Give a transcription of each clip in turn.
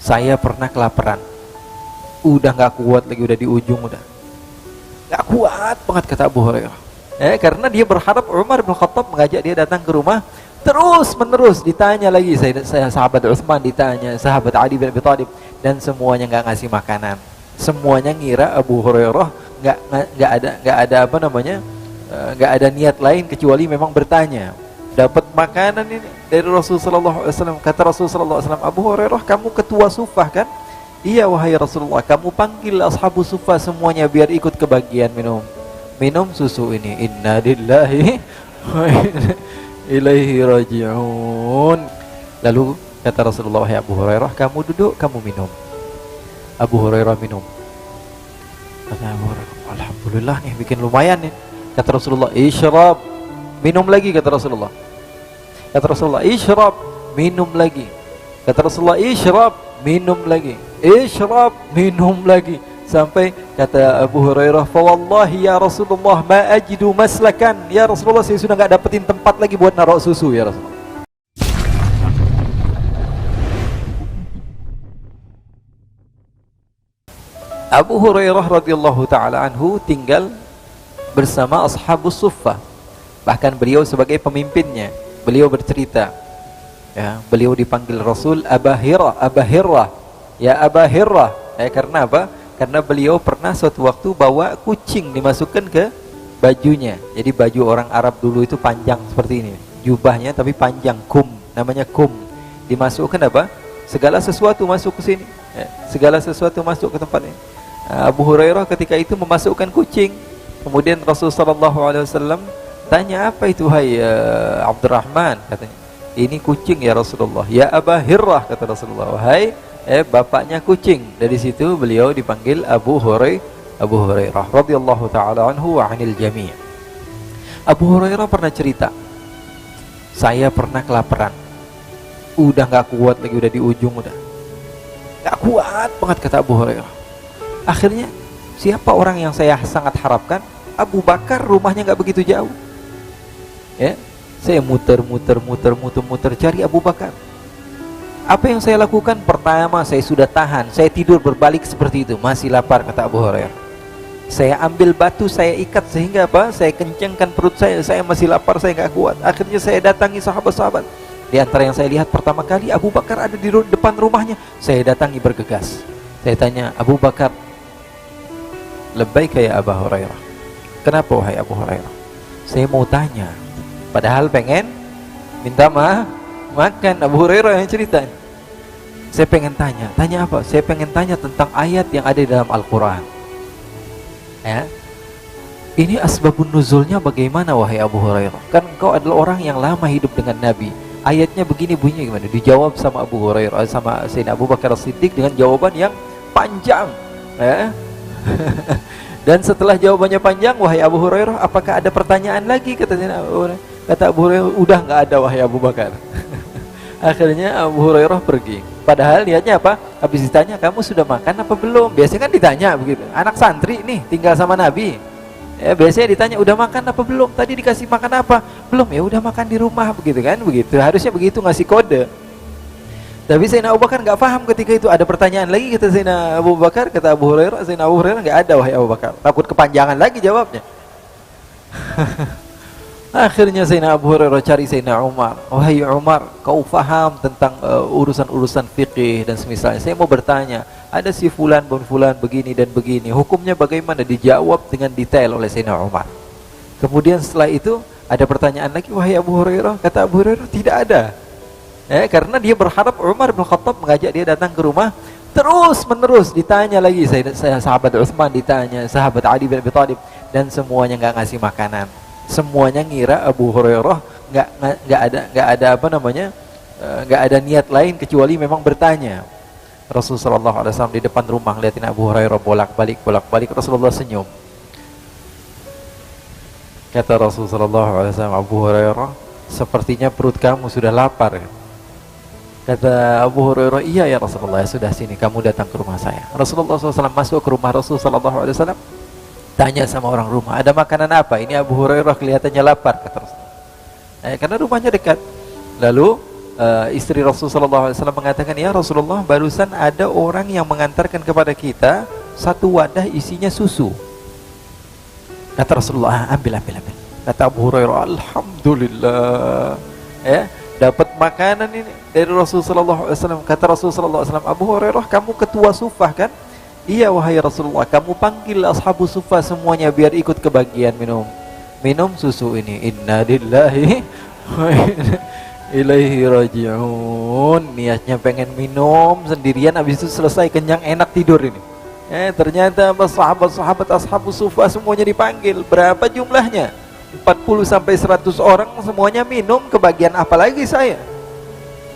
Saya pernah kelaparan, udah nggak kuat lagi, udah di ujung, udah nggak kuat banget, kata Abu Hurairah. Karena dia berharap Umar bin Khattab mengajak dia datang ke rumah. Terus menerus ditanya lagi, saya sahabat Utsman ditanya, sahabat Ali bin Abi Thalib, dan semuanya nggak ngasih makanan. Semuanya ngira Abu Hurairah nggak ada apa namanya, nggak ada niat lain kecuali memang bertanya. Dapat makanan ini dari Rasulullah SAW. Kata Rasulullah SAW, Abu Hurairah, kamu ketua Suffah kan? Iya wahai Rasulullah, kamu panggil ashabu Suffah semuanya biar ikut kebagian minum susu ini. Inna lillahi wa inna ilaihi raji'un. Lalu kata Rasulullah, wahai Abu Hurairah, kamu duduk, kamu minum. Abu Hurairah minum. Kata Abu Hurairah, alhamdulillah nih, bikin lumayan nih. Kata Rasulullah, isyrab, minum lagi. Kata Rasulullah, isyrab, minum lagi. Kata Rasulullah, isyrab, minum lagi. Isyrab, minum lagi. Sampai kata Abu Hurairah, fa wallahi ya Rasulullah ma ajidu maslakan. Ya Rasulullah, saya sudah enggak dapetin tempat lagi buat naruh susu ya Rasulullah. Abu Hurairah radhiyallahu taala anhu tinggal bersama ashabus suffah. Bahkan beliau sebagai pemimpinnya. Beliau bercerita, ya, beliau dipanggil Rasul Aba Hirrah. Ya Aba Hirrah. Karena apa? Karena beliau pernah suatu waktu bawa kucing dimasukkan ke bajunya. Jadi baju orang Arab dulu itu panjang seperti ini, jubahnya tapi panjang, kum, namanya kum. Dimasukkan apa? Segala sesuatu masuk ke sini, segala sesuatu masuk ke tempat ini. Abu Hurairah ketika itu memasukkan kucing. Kemudian Rasulullah SAW tanya, apa itu hai Abdurrahman? Katanya, ini kucing ya Rasulullah. Ya Aba Hirrah, kata Rasulullah, wahai bapaknya kucing. Dari situ beliau dipanggil Abu Hurairah radhiyallahu taala anhu wa 'anil jami'. Abu Hurairah pernah cerita, saya pernah kelaparan, udah nggak kuat lagi, udah di ujung, udah nggak kuat banget, kata Abu Hurairah. Akhirnya siapa orang yang saya sangat harapkan? Abu Bakar, rumahnya nggak begitu jauh. Ya, saya muter cari Abu Bakar. Apa yang saya lakukan? Pertama, saya sudah tahan, saya tidur berbalik seperti itu, masih lapar, kata Abu Hurairah. Saya ambil batu, saya ikat sehingga apa? Saya kencangkan perut saya masih lapar, saya nggak kuat. Akhirnya saya datangi sahabat-sahabat. Di antara yang saya lihat pertama kali, Abu Bakar ada di depan rumahnya. Saya datangi bergegas. Saya tanya, Abu Bakar, labbaika ya Abu Hurairah. Kenapa wahai Abu Hurairah? Saya mau tanya, padahal pengen minta makan. Abu Hurairah yang cerita. Saya pengen tanya apa? Saya pengen tanya tentang ayat yang ada di dalam Al-Quran. Ya, ini asbabun nuzulnya bagaimana wahai Abu Hurairah? Kan engkau adalah orang yang lama hidup dengan Nabi. Ayatnya begini bunyinya gimana? Dijawab sama Abu Hurairah, sama Sayyidina Abu Bakar As-Siddiq dengan jawaban yang panjang. Ya. Dan setelah jawabannya panjang, wahai Abu Hurairah, apakah ada pertanyaan lagi? Kata Abu Hurairah, udah nggak ada wahai Abu Bakar. Akhirnya Abu Hurairah pergi. Padahal niatnya apa? Habis ditanya, kamu sudah makan apa belum? Biasanya kan ditanya begitu. Anak santri nih tinggal sama Nabi, ya, biasanya ditanya, udah makan apa belum? Tadi dikasih makan apa? Belum, ya udah makan di rumah, begitu kan? Begitu, harusnya begitu, ngasih kode. Tapi Sayyidina Abu Bakar nggak paham ketika itu. Ada pertanyaan lagi, kata Sayyidina Abu Bakar, kata Abu Hurairah, Sayyidina Abu Hurairah, nggak ada wahai Abu Bakar. Takut kepanjangan lagi jawabnya. Akhirnya Sayyidina Abu Hurairah cari Sayyidina Umar. Wahai Umar, kau faham tentang urusan-urusan fikih dan semisalnya. Saya mau bertanya, ada si fulan begini dan begini, hukumnya bagaimana? Dijawab dengan detail oleh Sayyidina Umar. Kemudian setelah itu ada pertanyaan lagi, wahai Abu Hurairah. Kata Abu Hurairah, tidak ada. Karena dia berharap Umar bin Khattab mengajak dia datang ke rumah. Terus menerus ditanya lagi, saya sahabat Utsman ditanya, sahabat Ali bin Abi Thalib, dan semuanya nggak ngasih makanan. Semuanya ngira Abu Hurairah nggak ada apa namanya, nggak ada niat lain kecuali memang bertanya. Rasulullah SAW di depan rumah liatin Abu Hurairah bolak-balik. Rasulullah senyum. Kata Rasulullah SAW, Abu Hurairah, sepertinya perut kamu sudah lapar. Kata Abu Hurairah, iya ya Rasulullah, sudah, sini kamu datang ke rumah saya. Rasulullah SAW masuk ke rumah Rasulullah SAW, tanya sama orang rumah, ada makanan apa? Ini Abu Hurairah kelihatannya lapar, kata Rasulullah. Karena rumahnya dekat. Lalu istri Rasulullah SAW mengatakan, ya Rasulullah, barusan ada orang yang mengantarkan kepada kita satu wadah isinya susu. Kata Rasulullah, ambil. Kata Abu Hurairah, alhamdulillah, ya, dapat makanan ini dari Rasulullah SAW. Kata Rasulullah SAW, Abu Hurairah, kamu ketua Suffah kan? Iya wahai Rasulullah, kamu panggil ashabu Suffah semuanya biar ikut kebagian minum susu ini. Inna lillahi wa inna ilaihi raji'un. Niatnya pengen minum sendirian, habis itu selesai kenyang enak tidur ini. Ternyata sahabat-sahabat ashabu Suffah semuanya dipanggil. Berapa jumlahnya? 40 sampai 100 orang semuanya minum, kebagian apalagi saya?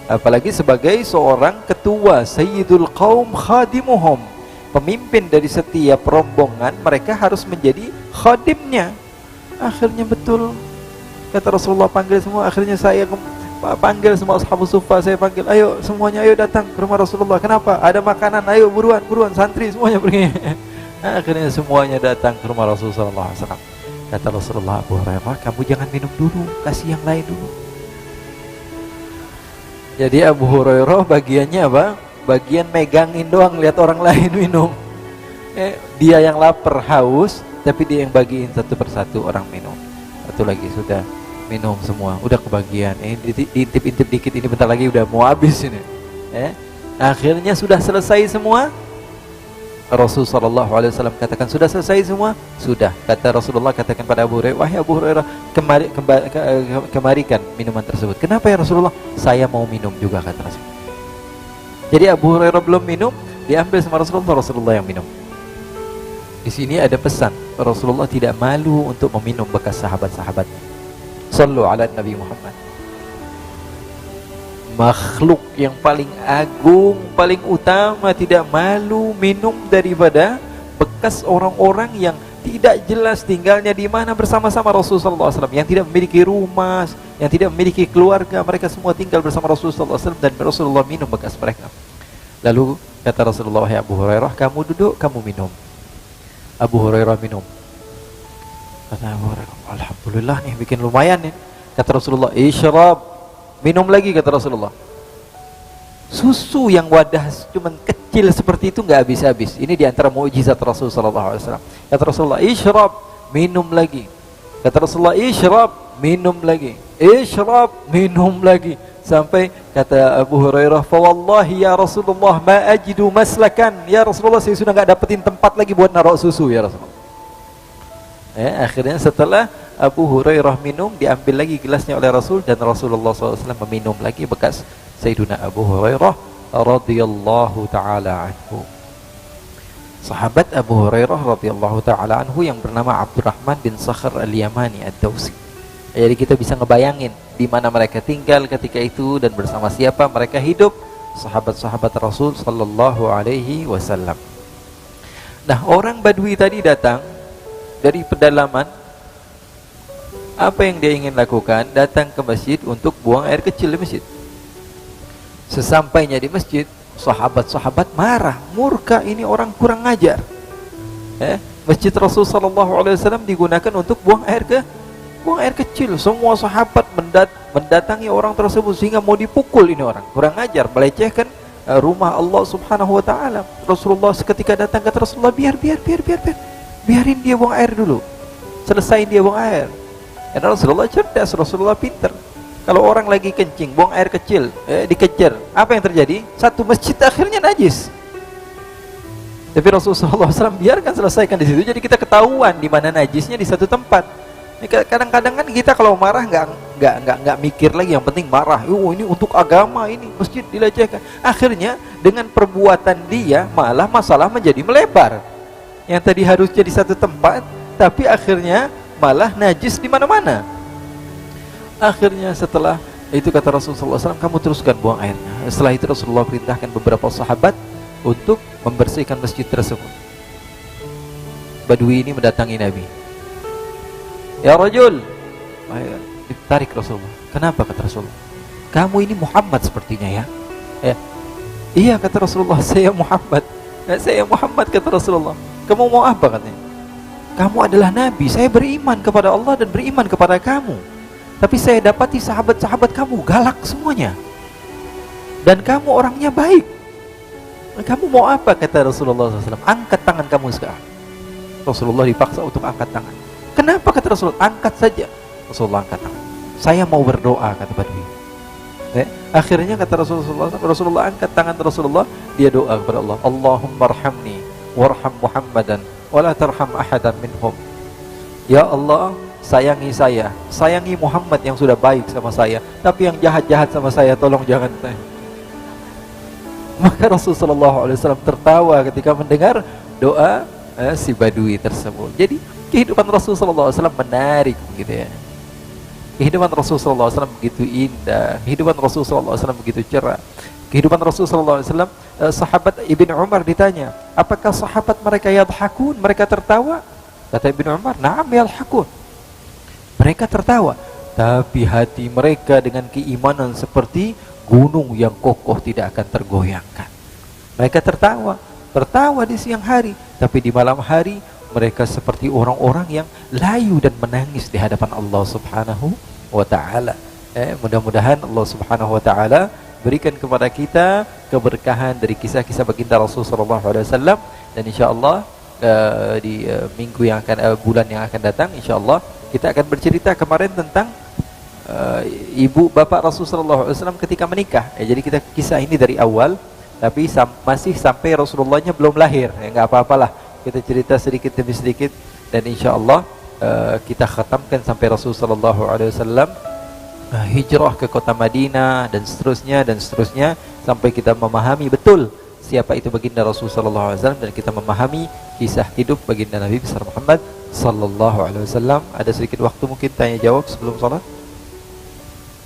Apalagi sebagai seorang ketua, sayyidul qaum khadimuhum, pemimpin dari setiap rombongan, mereka harus menjadi khadimnya. Akhirnya betul kata Rasulullah, panggil semua. Akhirnya saya panggil semua ashabu Suffah, saya panggil, ayo semuanya, ayo datang ke rumah Rasulullah. Kenapa? Ada makanan, ayo buruan santri semuanya pergi. Akhirnya semuanya datang ke rumah Rasulullah SAW. Kata Rasulullah, Abu Hurairah, kamu jangan minum dulu, kasih yang lain dulu. Jadi Abu Hurairah bagiannya apa? Bagian megangin doang, lihat orang lain minum. Dia yang lapar haus, tapi dia yang bagiin satu persatu orang minum. Satu lagi sudah minum semua, udah kebagian. Diintip-intip dikit, ini bentar lagi udah mau habis ini. Akhirnya sudah selesai semua. Rasulullah SAW katakan, sudah selesai semua? Sudah. Kata Rasulullah, katakan pada Abu Hurairah, wahai Abu Hurairah, kemarikan minuman tersebut. Kenapa ya Rasulullah? Saya mau minum juga, kata Rasulullah. Jadi Abu Hurairah belum minum, diambil sama Rasulullah yang minum. Di sini ada pesan, Rasulullah tidak malu untuk meminum bekas sahabat-sahabatnya. Sallu ala Nabi Muhammad. Makhluk yang paling agung, paling utama, tidak malu minum daripada bekas orang-orang yang tidak jelas tinggalnya di mana bersama-sama Rasulullah SAW, yang tidak memiliki rumah, yang tidak memiliki keluarga. Mereka semua tinggal bersama Rasulullah SAW, dan Rasulullah minum bekas mereka. Lalu kata Rasulullah, ya Abu Hurairah, kamu duduk, kamu minum. Abu Hurairah minum. Kata Abu Hurairah, alhamdulillah nih, bikin lumayan nih. Kata Rasulullah, isyrab, minum lagi, kata Rasulullah. Susu yang wadah cuman kecil seperti itu nggak habis-habis. Ini diantara mukjizat Rasulullah SAW. Kata Rasulullah, isyrab, minum lagi. Kata Rasulullah, isyrab, minum lagi. Isyrab, minum lagi. Sampai kata Abu Hurairah, fa wallahi ya Rasulullah ma ajidu maslakan. Ya Rasulullah, saya sudah nggak dapetin tempat lagi buat naruh susu ya Rasulullah. Akhirnya setelah Abu Hurairah minum, diambil lagi gelasnya oleh Rasul, dan Rasulullah SAW meminum lagi bekas Sayyiduna Abu Hurairah radhiyallahu ta'ala anhu. Sahabat Abu Hurairah radhiyallahu ta'ala anhu yang bernama Abdurrahman bin Sakhr al-Yamani ad-Dawsi. Jadi kita bisa ngebayangin di mana mereka tinggal ketika itu dan bersama siapa mereka hidup, sahabat-sahabat Rasul sallallahu alaihi wasallam. Nah, orang Badui tadi datang dari pedalaman. Apa yang dia ingin lakukan? Datang ke masjid untuk buang air kecil di masjid. Sesampainya di masjid, sahabat-sahabat marah, murka, ini orang kurang ngajar. Masjid Rasul sallallahu alaihi wasallam digunakan untuk buang air kecil. Semua sahabat mendatangi orang tersebut sehingga mau dipukul ini orang. Kurang ngajar, melecehkan rumah Allah Subhanahu wa taala. Rasulullah seketika datang, kata Rasulullah, biarin dia buang air dulu. Selesai dia buang air. Karena Rasulullah cerdas, Rasulullah pintar. Kalau orang lagi kencing, buang air kecil, dikejar, apa yang terjadi? Satu masjid akhirnya najis. Tapi Rasulullah SAW biarkan selesaikan di situ. Jadi kita ketahuan di mana najisnya di satu tempat. Kadang-kadang kan kita kalau marah nggak mikir lagi, yang penting marah. Ini untuk agama, ini masjid dilecehkan. Akhirnya dengan perbuatan dia malah masalah menjadi melebar. Yang tadi harusnya di satu tempat, tapi akhirnya malah najis di mana-mana. Akhirnya setelah itu kata Rasulullah SAW, kamu teruskan buang airnya. Setelah itu Rasulullah perintahkan beberapa sahabat untuk membersihkan masjid tersebut. Badui ini mendatangi Nabi. Ya rajul, ditarik Rasulullah. Kenapa, kata Rasulullah? Kamu ini Muhammad sepertinya ya. Iya, kata Rasulullah, saya Muhammad. Saya Muhammad, kata Rasulullah. Kamu mau apa, katanya? Kamu adalah Nabi, saya beriman kepada Allah dan beriman kepada kamu. Tapi saya dapati sahabat-sahabat kamu galak semuanya. dan kamu orangnya baik. Kamu mau apa, kata Rasulullah SAW? Angkat tangan kamu sekarang. Rasulullah dipaksa untuk angkat tangan. Kenapa, kata Rasulullah? Angkat saja. Rasulullah angkat tangan. Saya mau berdoa, kata Badui. Akhirnya kata Rasulullah angkat tangan Rasulullah, dia doa kepada Allah, Allahumma arhamni warham Muhammadan wala tarham ahadan minhum. Ya Allah, sayangi saya, sayangi Muhammad yang sudah baik sama saya, tapi yang jahat-jahat sama saya tolong jangan. Maka Rasulullah SAW tertawa ketika mendengar doa si Badui tersebut. Jadi kehidupan Rasulullah SAW menarik, gitu ya. Kehidupan Rasulullah SAW begitu indah, kehidupan Rasulullah SAW begitu cerah. Kehidupan Rasulullah SAW, sahabat Ibn Umar ditanya, apakah sahabat mereka yadhakun, mereka tertawa? Kata Ibn Umar, na'am yadhakun. Mereka tertawa, tapi hati mereka dengan keimanan seperti gunung yang kokoh tidak akan tergoyangkan. Mereka tertawa di siang hari, tapi di malam hari mereka seperti orang-orang yang layu dan menangis di hadapan Allah Subhanahu wa Ta'ala. Mudah-mudahan Allah Subhanahu wa Ta'ala berikan kepada kita keberkahan dari kisah-kisah baginda Rasulullah SAW, dan insyaallah di minggu yang akan, bulan yang akan datang, insyaallah kita akan bercerita kemarin tentang ibu bapak Rasulullah SAW ketika menikah. Jadi kita kisah ini dari awal, tapi masih sampai Rasulullahnya belum lahir. Nggak apa-apalah, kita cerita sedikit demi sedikit, dan insyaallah kita khatamkan sampai Rasulullah SAW hijrah ke kota Madinah dan seterusnya sampai kita memahami betul siapa itu baginda Rasulullah SAW, dan kita memahami kisah hidup baginda Nabi besar Muhammad sallallahu alaihi wasallam. Ada sedikit waktu mungkin tanya jawab sebelum salat.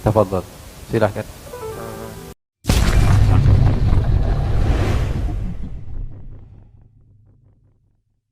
Tafadhal, silakan.